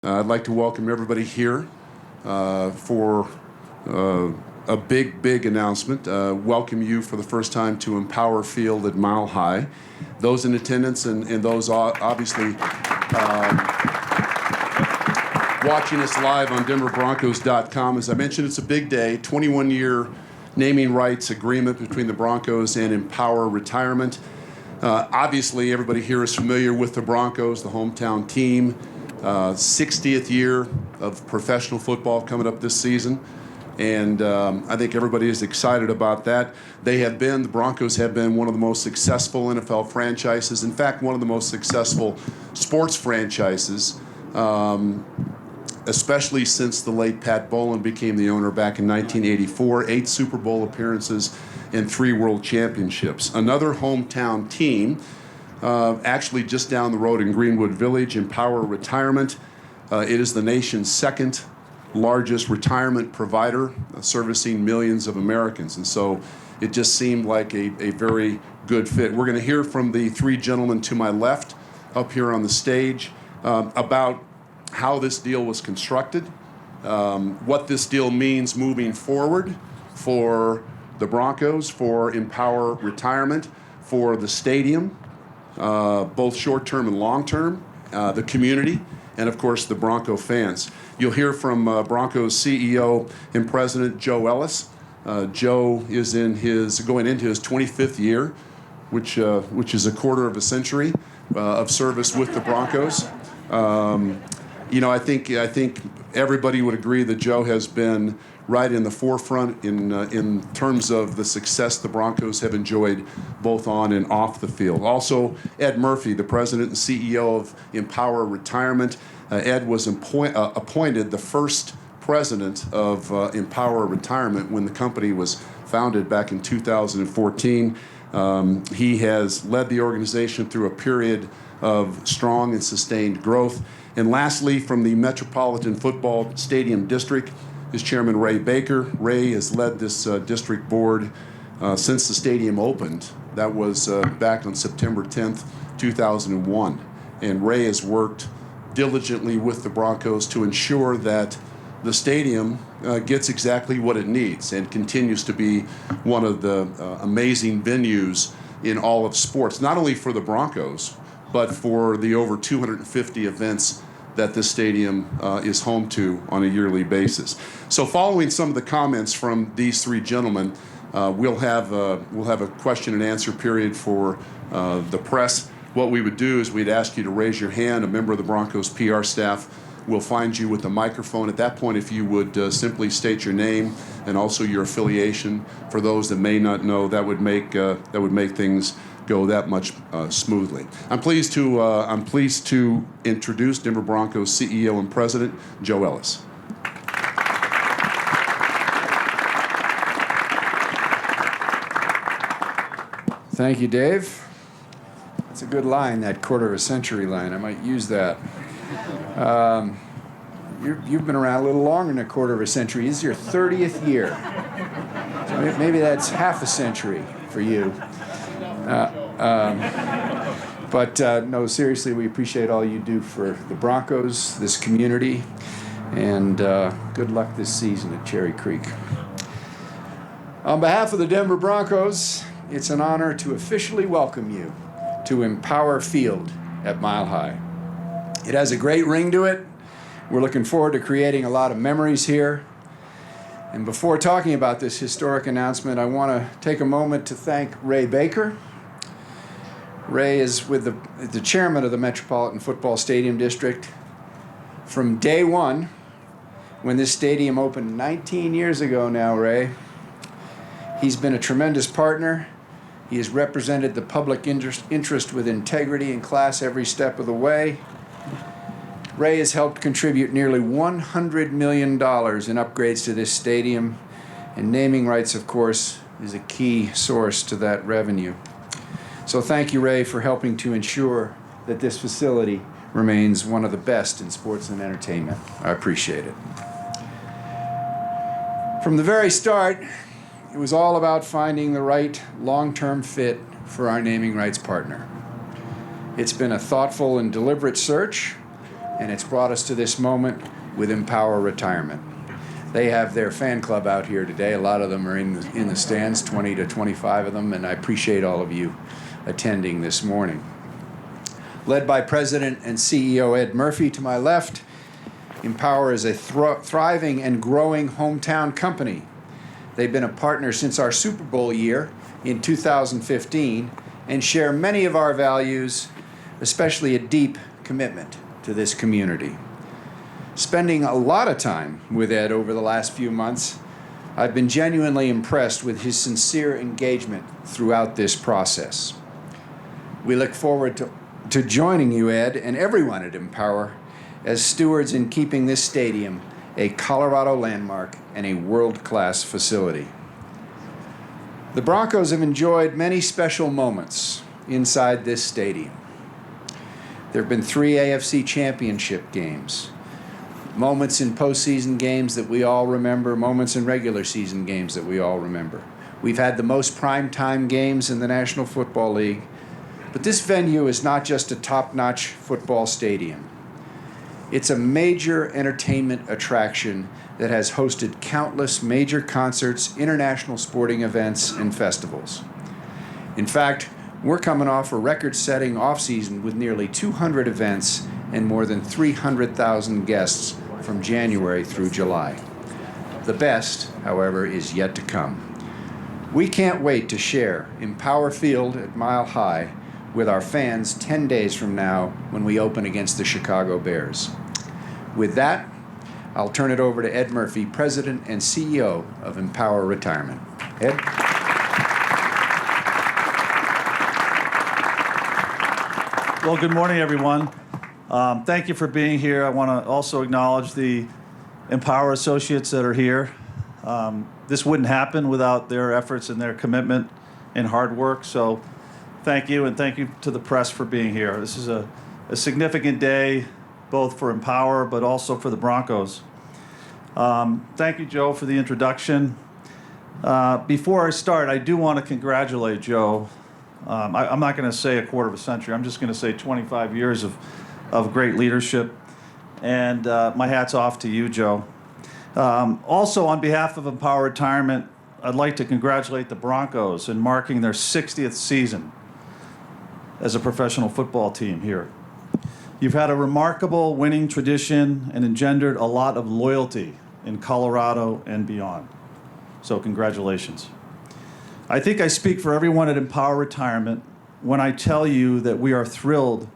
I'd like to welcome everybody here for a big announcement. Welcome you for the first time to Empower Field at Mile High. Those in attendance and those obviously watching us live on DenverBroncos.com. As I mentioned, it's a big day, 21-year naming rights agreement between the Broncos and Empower Retirement. Obviously, everybody here is familiar with the Broncos, the hometown team. 60th year of professional football coming up this season, and I think everybody is excited about that. The Broncos have been one of the most successful NFL franchises, in fact, one of the most successful sports franchises, especially since the late Pat Bowlen became the owner back in 1984, 8 Super Bowl appearances and 3 world championships. Another hometown team, actually just down the road in Greenwood Village, Empower Retirement. It is the nation's second largest retirement provider, servicing millions of Americans. And so it just seemed like a very good fit. We're going to hear from the 3 gentlemen to my left up here on the stage about how this deal was constructed, what this deal means moving forward for the Broncos, for Empower Retirement, for the stadium, both short-term and long-term, the community, and of course the Bronco fans. You'll hear from Broncos CEO and President Joe Ellis. Joe is going into his 25th year, which is a quarter of a century of service with the Broncos. I think everybody would agree that Joe has been right in the forefront in terms of the success the Broncos have enjoyed both on and off the field. Also, Ed Murphy, the president and CEO of Empower Retirement. Ed was appointed the first president of Empower Retirement when the company was founded back in 2014. He has led the organization through a period of strong and sustained growth. And lastly, from the Metropolitan Football Stadium District, is Chairman Ray Baker. Ray has led this district board since the stadium opened. That was back on September 10th, 2001. And Ray has worked diligently with the Broncos to ensure that the stadium gets exactly what it needs and continues to be one of the amazing venues in all of sports, not only for the Broncos, but for the over 250 events that this stadium is home to on a yearly basis. So following some of the comments from these 3 gentlemen, we'll have a question and answer period for the press. What we would do is we'd ask you to raise your hand. A member of the Broncos PR staff will find you with a microphone. At that point, if you would simply state your name and also your affiliation. For those that may not know, that would make things go that much smoothly. I'm pleased to introduce Denver Broncos CEO and President Joe Ellis. Thank you, Dave. That's a good line, that quarter of a century line. I might use that. You've been around a little longer than a quarter of a century. This is your 30th year. So maybe that's half a century for you. No, seriously, we appreciate all you do for the Broncos, this community, and good luck this season at Cherry Creek. On behalf of the Denver Broncos, it's an honor to officially welcome you to Empower Field at Mile High. It has a great ring to it. We're looking forward to creating a lot of memories here. And before talking about this historic announcement, I want to take a moment to thank Ray Baker. Ray is with the chairman of the Metropolitan Football Stadium District from day one, when this stadium opened 19 years ago now, Ray. He's been a tremendous partner. He has represented the public interest with integrity and class every step of the way. Ray has helped contribute nearly $100 million in upgrades to this stadium, and naming rights, of course, is a key source to that revenue. So thank you, Ray, for helping to ensure that this facility remains one of the best in sports and entertainment. I appreciate it. From the very start, it was all about finding the right long-term fit for our naming rights partner. It's been a thoughtful and deliberate search, and it's brought us to this moment with Empower Retirement. They have their fan club out here today. A lot of them are in the stands, 20 to 25 of them, and I appreciate all of you attending this morning. Led by President and CEO Ed Murphy to my left, Empower is a thriving and growing hometown company. They've been a partner since our Super Bowl year in 2015 and share many of our values, especially a deep commitment to this community. Spending a lot of time with Ed over the last few months, I've been genuinely impressed with his sincere engagement throughout this process. We look forward to joining you, Ed, and everyone at Empower as stewards in keeping this stadium a Colorado landmark and a world-class facility. The Broncos have enjoyed many special moments inside this stadium. There have been 3 AFC championship games, moments in postseason games that we all remember, moments in regular season games that we all remember. We've had the most primetime games in the National Football League, but this venue is not just a top-notch football stadium. It's a major entertainment attraction that has hosted countless major concerts, international sporting events, and festivals. In fact, we're coming off a record-setting off-season with nearly 200 events and more than 300,000 guests from January through July. The best, however, is yet to come. We can't wait to share Empower Field at Mile High with our fans 10 days from now when we open against the Chicago Bears. With that, I'll turn it over to Ed Murphy, President and CEO of Empower Retirement. Ed? Well, good morning, everyone. Thank you for being here. I want to also acknowledge the Empower associates that are here. This wouldn't happen without their efforts and their commitment and hard work. So thank you, and thank you to the press for being here. This is a significant day, both for Empower, but also for the Broncos. Thank you, Joe, for the introduction. Before I start, I do want to congratulate Joe. I'm not going to say a quarter of a century. I'm just going to say 25 years of great leadership. And my hat's off to you, Joe. Also, on behalf of Empower Retirement, I'd like to congratulate the Broncos in marking their 60th season as a professional football team here. You've had a remarkable winning tradition and engendered a lot of loyalty in Colorado and beyond. So congratulations. I think I speak for everyone at Empower Retirement when I tell you that we are thrilled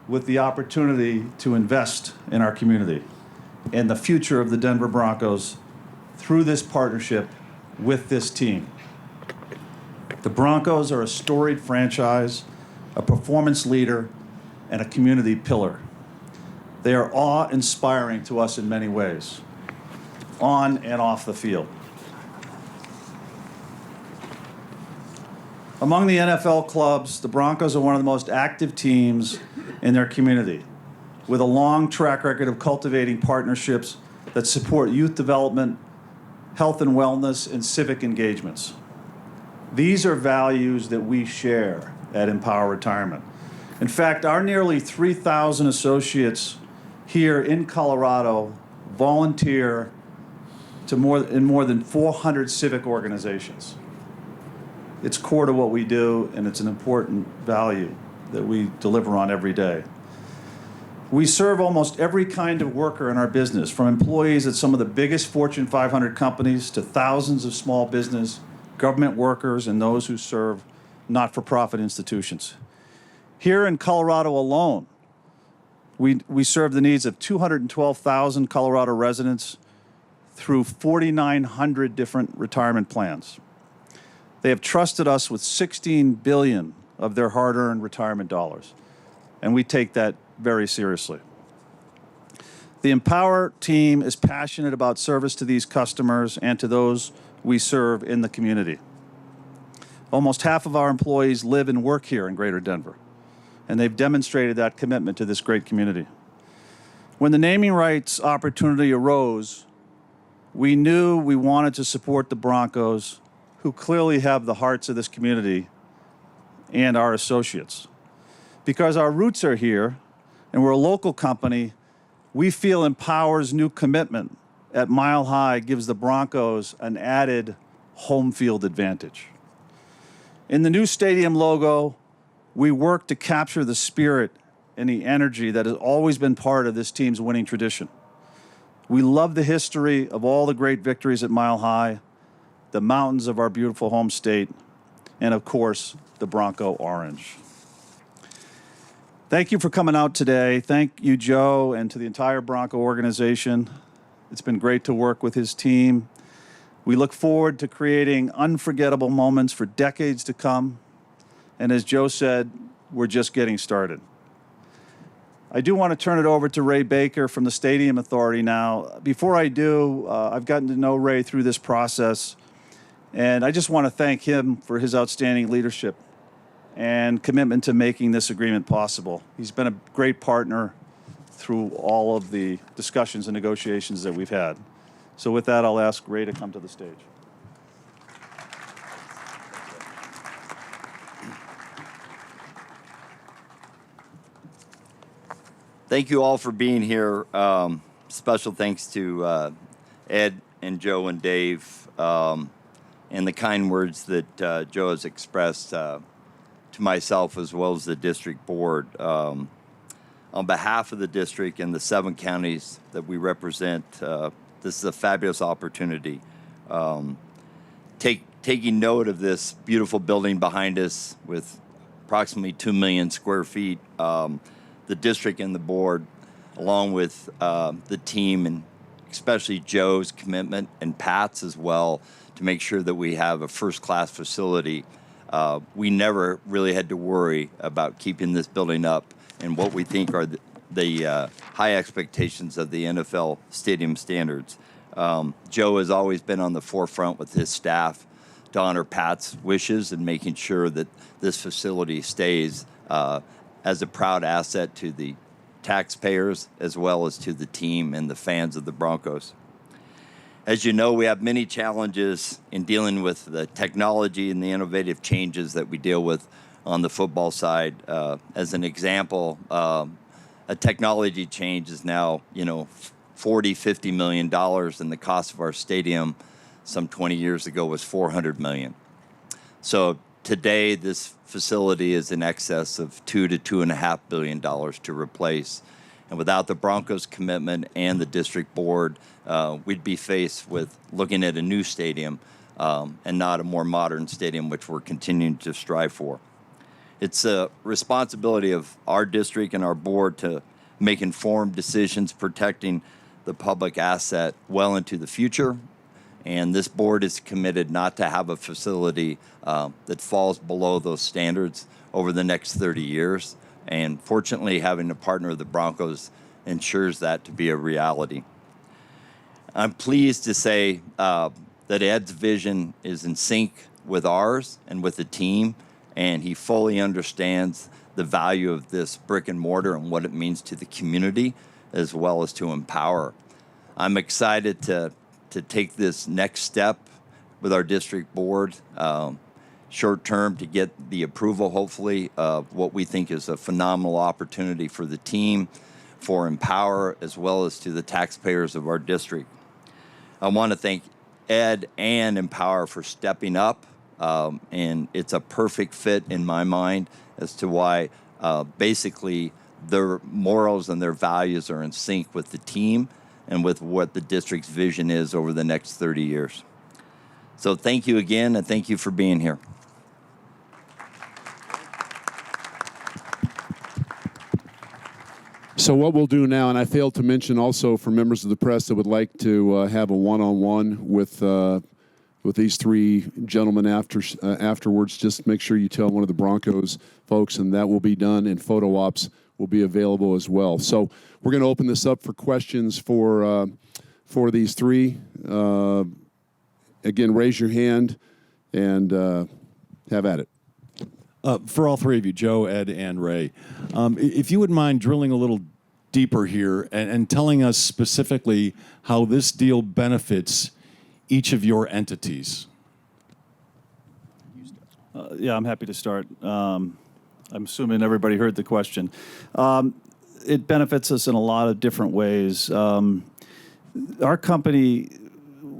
with the opportunity to invest in our community and the future of the Denver Broncos through this partnership with this team. The Broncos are a storied franchise, a performance leader, and a community pillar. They are awe-inspiring to us in many ways, on and off the field. Among the NFL clubs, the Broncos are one of the most active teams in their community, with a long track record of cultivating partnerships that support youth development, health and wellness, and civic engagements. These are values that we share at Empower Retirement. In fact, our nearly 3,000 associates here in Colorado volunteer in more than 400 civic organizations. It's core to what we do, and it's an important value that we deliver on every day. We serve almost every kind of worker in our business, from employees at some of the biggest Fortune 500 companies to thousands of small business, government workers, and those who serve not-for-profit institutions. Here in Colorado alone, we serve the needs of 212,000 Colorado residents through 4,900 different retirement plans. They have trusted us with $16 billion of their hard-earned retirement dollars, and we take that very seriously. The Empower team is passionate about service to these customers and to those we serve in the community. Almost half of our employees live and work here in Greater Denver, and they've demonstrated that commitment to this great community. When the naming rights opportunity arose, we knew we wanted to support the Broncos, who clearly have the hearts of this community and our associates. Because our roots are here, and we're a local company, we feel Empower's new commitment at Mile High gives the Broncos an added home field advantage. In the new stadium logo, we work to capture the spirit and the energy that has always been part of this team's winning tradition. We love the history of all the great victories at Mile High, the mountains of our beautiful home state, and of course, the Bronco orange. Thank you for coming out today. Thank you, Joe, and to the entire Bronco organization. It's been great to work with his team. We look forward to creating unforgettable moments for decades to come. And as Joe said, we're just getting started. I do want to turn it over to Ray Baker from the Stadium Authority now. Before I do, I've gotten to know Ray through this process, and I just want to thank him for his outstanding leadership and commitment to making this agreement possible. He's been a great partner through all of the discussions and negotiations that we've had. So with that, I'll ask Ray to come to the stage. Thank you all for being here. Special thanks to Ed and Joe and Dave and the kind words that Joe has expressed to myself as well as the district board. On behalf of the district and the 7 counties that we represent, this is a fabulous opportunity. Taking note of this beautiful building behind us with approximately 2 million square feet, the district and the board, along with the team and especially Joe's commitment and Pat's as well, to make sure that we have a first-class facility. We never really had to worry about keeping this building up and what we think are the high expectations of the NFL stadium standards. Joe has always been on the forefront with his staff to honor Pat's wishes and making sure that this facility stays as a proud asset to the taxpayers as well as to the team and the fans of the Broncos. As you know, we have many challenges in dealing with the technology and the innovative changes that we deal with on the football side. As an example, a technology change is now, $40-50 million, and the cost of our stadium some 20 years ago was $400 million. So today, this facility is in excess of $2 to $2.5 billion to replace. And without the Broncos' commitment and the district board, we'd be faced with looking at a new stadium and not a more modern stadium, which we're continuing to strive for. It's a responsibility of our district and our board to make informed decisions protecting the public asset well into the future. And this board is committed not to have a facility that falls below those standards over the next 30 years. And fortunately, having a partner of the Broncos ensures that to be a reality. I'm pleased to say that Ed's vision is in sync with ours and with the team, and he fully understands the value of this brick and mortar and what it means to the community as well as to Empower. I'm excited to take this next step with our district board, short term, to get the approval, hopefully, of what we think is a phenomenal opportunity for the team, for Empower, as well as to the taxpayers of our district. I want to thank Ed and Empower for stepping up, and it's a perfect fit in my mind as to why basically their morals and their values are in sync with the team and with what the district's vision is over the next 30 years. So thank you again, and thank you for being here. So what we'll do now, and I failed to mention also for members of the press that would like to have a one-on-one with these 3 gentlemen afterwards, just make sure you tell one of the Broncos folks, and that will be done, and photo ops will be available as well. So we're going to open this up for questions for these 3. Again, raise your hand and have at it. For all 3 of you, Joe, Ed, and Ray, if you wouldn't mind drilling a little deeper here and telling us specifically how this deal benefits each of your entities. Yeah, I'm happy to start. I'm assuming everybody heard the question. it benefits us in a lot of different ways. Our company,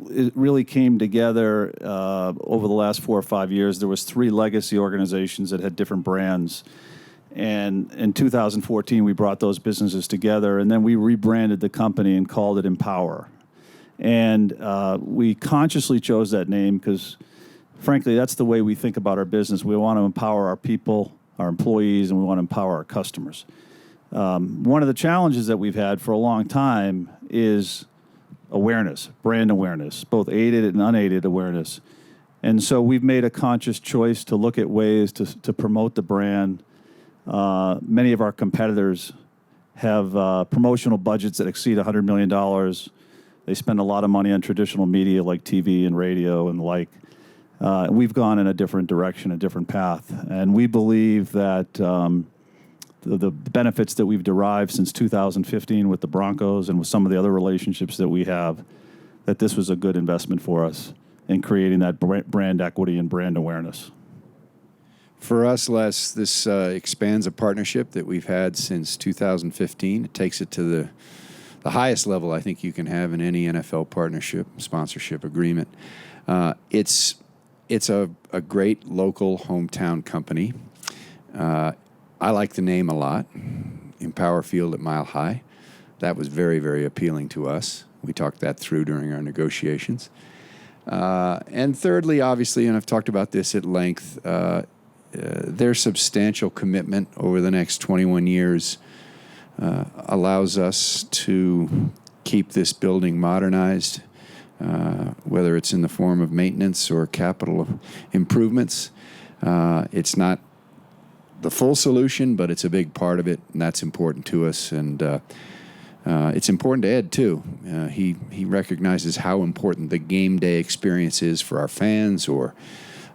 it really came together over the last 4 or 5 years. There was 3 legacy organizations that had different brands. And in 2014, we brought those businesses together, and then we rebranded the company and called it Empower. And we consciously chose that name because, frankly, that's the way we think about our business. We want to empower our people, our employees, and we want to empower our customers. One of the challenges that we've had for a long time is awareness, brand awareness, both aided and unaided awareness. And so we've made a conscious choice to look at ways to promote the brand. Many of our competitors have promotional budgets that exceed $100 million. They spend a lot of money on traditional media like TV and radio and the like. We've gone in a different direction, a different path. And we believe that the benefits that we've derived since 2015 with the Broncos and with some of the other relationships that we have, that this was a good investment for us in creating that brand equity and brand awareness. For us, Les, this expands a partnership that we've had since 2015. It takes it to the highest level I think you can have in any NFL partnership, sponsorship agreement. It's a great local hometown company. I like the name a lot, Empower Field at Mile High. That was very, very appealing to us. We talked that through during our negotiations. And thirdly, obviously, and I've talked about this at length, their substantial commitment over the next 21 years allows us to keep this building modernized, whether it's in the form of maintenance or capital improvements. It's not the full solution, but it's a big part of it, and that's important to us. And it's important to Ed, too. He recognizes how important the game day experience is for our fans, or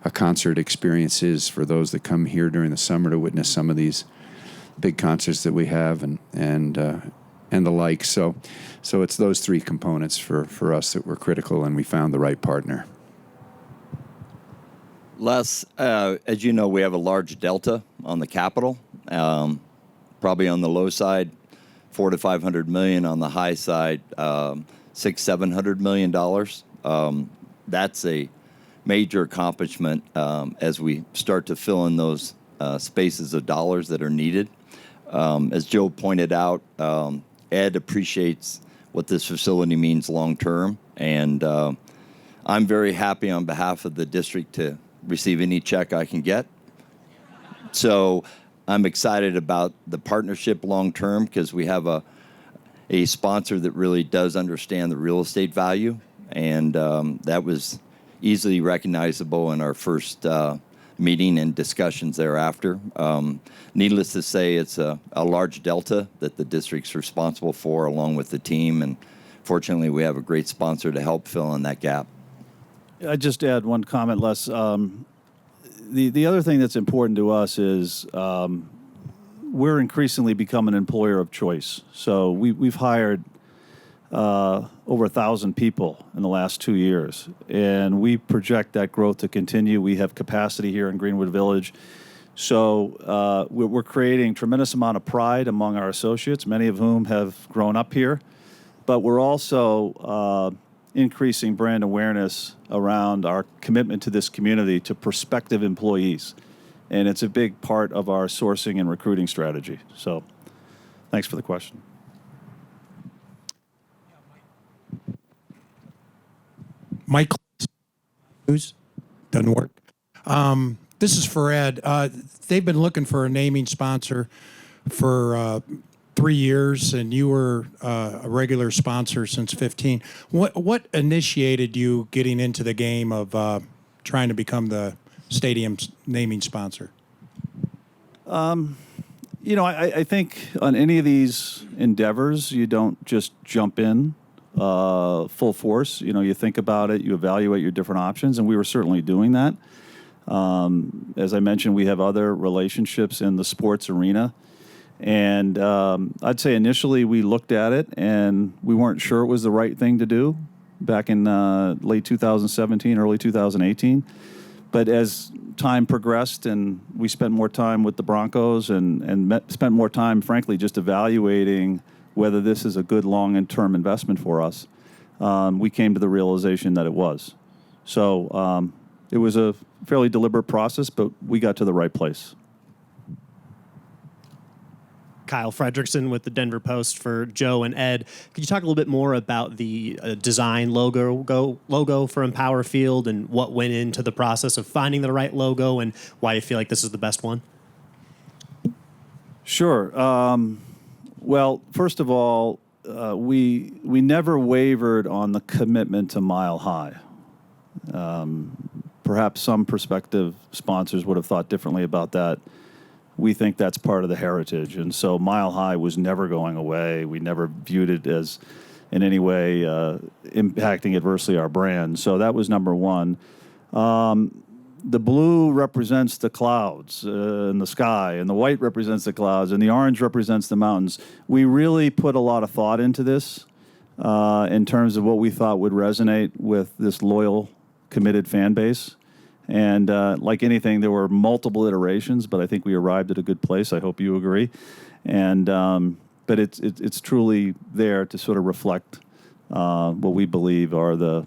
a concert experience is for those that come here during the summer to witness some of these big concerts that we have and the like. So it's those 3 components for us that were critical, and we found the right partner. Les, as you know, we have a large delta on the capital, probably on the low side, $400 to $500 million. On the high side, $600-700 million. That's a major accomplishment as we start to fill in those spaces of dollars that are needed. As Joe pointed out, Ed appreciates what this facility means long term, and I'm very happy on behalf of the district to receive any check I can get. So I'm excited about the partnership long term because we have a sponsor that really does understand the real estate value, and that was easily recognizable in our first meeting and discussions thereafter. Needless to say, it's a large delta that the district's responsible for along with the team, and fortunately we have a great sponsor to help fill in that gap. I'd just add one comment, Les. The other thing that's important to us is we're increasingly become an employer of choice. So we've hired over 1,000 people in the last 2 years, and we project that growth to continue. We have capacity here in Greenwood Village. So we're creating tremendous amount of pride among our associates, many of whom have grown up here. But we're also increasing brand awareness around our commitment to this community to prospective employees. And it's a big part of our sourcing and recruiting strategy. So thanks for the question. Mike, news doesn't work. This is for Ed. They've been looking for a naming sponsor for 3 years, and you were a regular sponsor since 15. What initiated you getting into the game of trying to become the stadium's naming sponsor? I think on any of these endeavors, you don't just jump in full force. You think about it, you evaluate your different options, and we were certainly doing that. As I mentioned, we have other relationships in the sports arena. And I'd say initially we looked at it and we weren't sure it was the right thing to do back in late 2017, early 2018. But as time progressed and we spent more time with the Broncos and spent more time, frankly, just evaluating whether this is a good long-term investment for us, we came to the realization that it was. So it was a fairly deliberate process, but we got to the right place. Kyle Fredrickson with the Denver Post for Joe and Ed. Could you talk a little bit more about the design logo for Empower Field and what went into the process of finding the right logo and why you feel like this is the best one? Sure. Well, first of all, we never wavered on the commitment to Mile High. Perhaps some prospective sponsors would have thought differently about that. We think that's part of the heritage, and so Mile High was never going away. We never viewed it as in any way impacting adversely our brand. So that was number one. The blue represents the clouds in the sky, and the white represents the clouds, and the orange represents the mountains. We really put a lot of thought into this in terms of what we thought would resonate with this loyal, committed fan base. And like anything, there were multiple iterations, but I think we arrived at a good place. I hope you agree. And but it's truly there to sort of reflect what we believe are the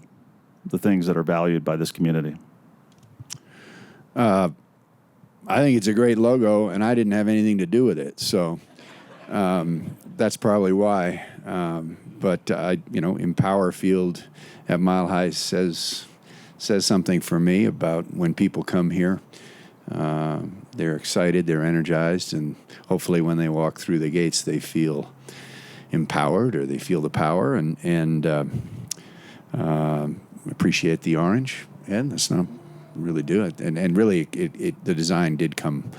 things that are valued by this community. I think it's a great logo, and I didn't have anything to do with it, so that's probably why. But Empower Field at Mile High says something for me about when people come here. They're excited, they're energized, and hopefully when they walk through the gates, they feel empowered or they feel the power and appreciate the orange. And that's not really do it. And really, the design did come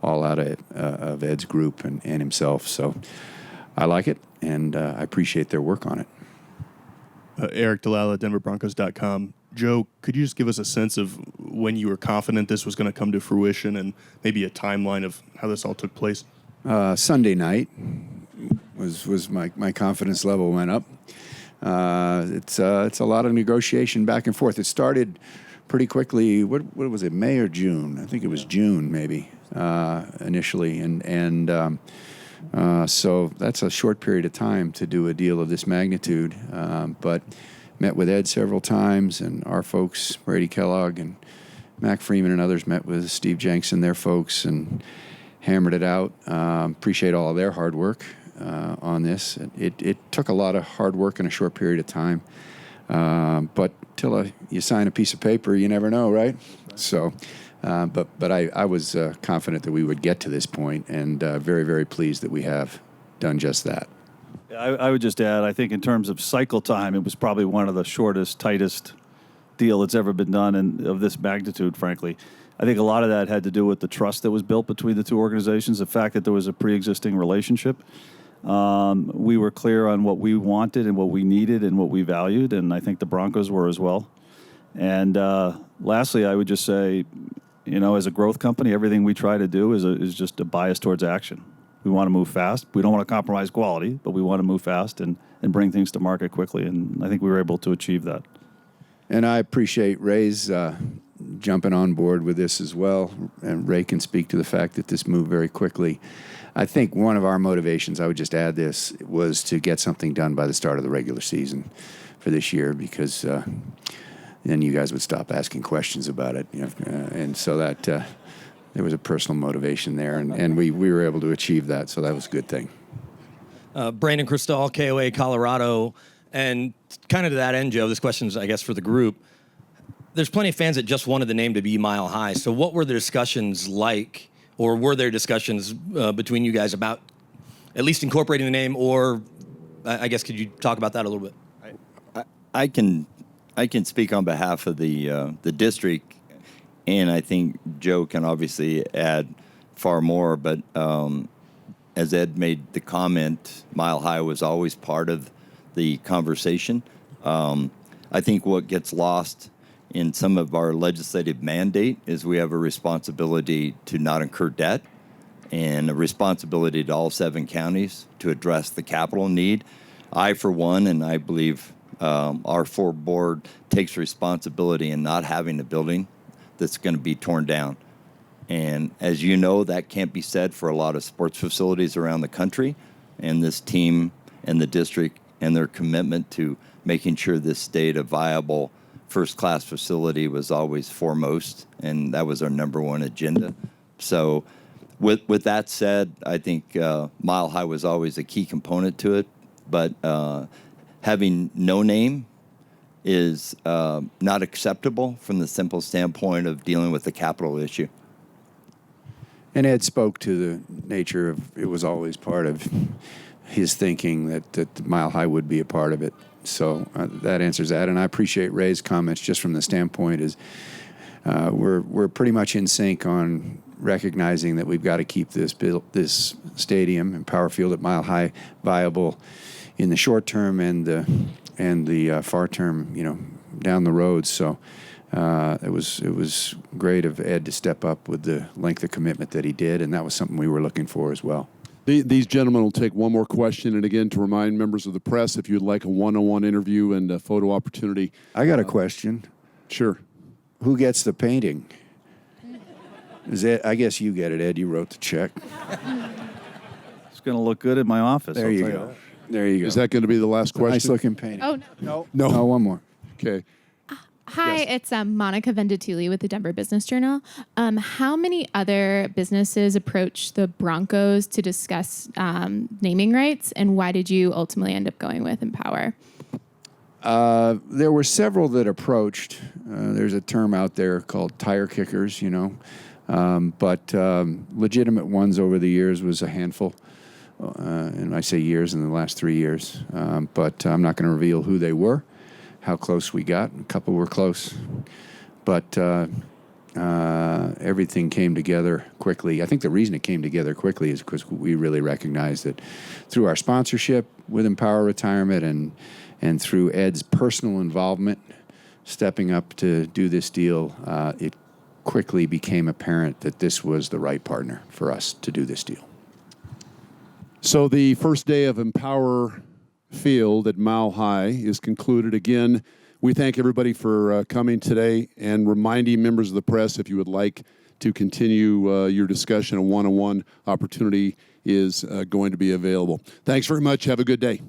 all out of Ed's group and himself. So I like it, and I appreciate their work on it. Eric Dalala, DenverBroncos.com. Joe, could you just give us a sense of when you were confident this was going to come to fruition and maybe a timeline of how this all took place? Sunday night was my confidence level went up. It's a lot of negotiation back and forth. It started pretty quickly. What was it, May or June? I think it was June maybe initially, and so that's a short period of time to do a deal of this magnitude, but met with Ed several times, and our folks, Brady Kellogg and Mac Freeman and others, met with Steve Jenks and their folks and hammered it out. Appreciate all of their hard work on this. It took a lot of hard work in a short period of time, but till you sign a piece of paper, you never know, right? So, but I was confident that we would get to this point, and very, very pleased that we have done just that. I would just add, I think in terms of cycle time, it was probably one of the shortest, tightest deal that's ever been done and of this magnitude, frankly. I think a lot of that had to do with the trust that was built between the two organizations, the fact that there was a pre-existing relationship. We were clear on what we wanted and what we needed and what we valued, and I think the Broncos were as well. And lastly, I would just say, as a growth company, everything we try to do is just a bias towards action. We want to move fast. We don't want to compromise quality, but we want to move fast and bring things to market quickly, and I think we were able to achieve that. And I appreciate Ray's jumping on board with this as well, and Ray can speak to the fact that this moved very quickly. I think one of our motivations, I would just add this, was to get something done by the start of the regular season for this year, because then you guys would stop asking questions about it, and so that there was a personal motivation there, and we were able to achieve that, so that was a good thing. Brandon Cristal, KOA Colorado, and kind of to that end, Joe, this question's, I guess, for the group. There's plenty of fans that just wanted the name to be Mile High, so what were the discussions like, or were there discussions between you guys about at least incorporating the name, or I guess could you talk about that a little bit? I can speak on behalf of the district, and I think Joe can obviously add far more. But as Ed made the comment, Mile High was always part of the conversation. I think what gets lost in some of our legislative mandate is we have a responsibility to not incur debt and a responsibility to all 7 counties to address the capital need. I, for one, and I believe our full board takes responsibility in not having a building that's going to be torn down. And as you know, that can't be said for a lot of sports facilities around the country. And this team and the district and their commitment to making sure this stayed a viable first-class facility was always foremost, and that was our number one agenda. So with that said, I think Mile High was always a key component to it, but having no name is not acceptable from the simple standpoint of dealing with the capital issue. And Ed spoke to the nature of it was always part of his thinking that Mile High would be a part of it. So that answers that. And I appreciate Ray's comments just from the standpoint is we're pretty much in sync on recognizing that we've got to keep this stadium and Power Field at Mile High viable in the short term and the far term, down the road. So it was great of Ed to step up with the length of commitment that he did, and that was something we were looking for as well. These gentlemen will take one more question, and again, to remind members of the press, if you'd like a one-on-one interview and a photo opportunity. I got a question. Sure. Who gets the painting? Is it? I guess you get it, Ed. You wrote the check. It's going to look good in my office. There I'll you tell go. There you go. Is that going to be the last question? Nice looking painting. Oh, no. No, one more. Okay. Hi, it's Monica Vendatuli with the Denver Business Journal. How many other businesses approached the Broncos to discuss naming rights, and why did you ultimately end up going with Empower? There were several that approached. There's a term out there called tire kickers, but legitimate ones over the years was a handful. And I say years in the last 3 years. But I'm not going to reveal who they were, how close we got. A couple were close. But everything came together quickly. I think the reason it came together quickly is because we really recognized that through our sponsorship with Empower Retirement and through Ed's personal involvement, stepping up to do this deal, it quickly became apparent that this was the right partner for us to do this deal. So the first day of Empower Field at Mile High is concluded. Again, we thank everybody for coming today and reminding members of the press, if you would like to continue your discussion, a one-on-one opportunity is going to be available. Thanks very much. Have a good day.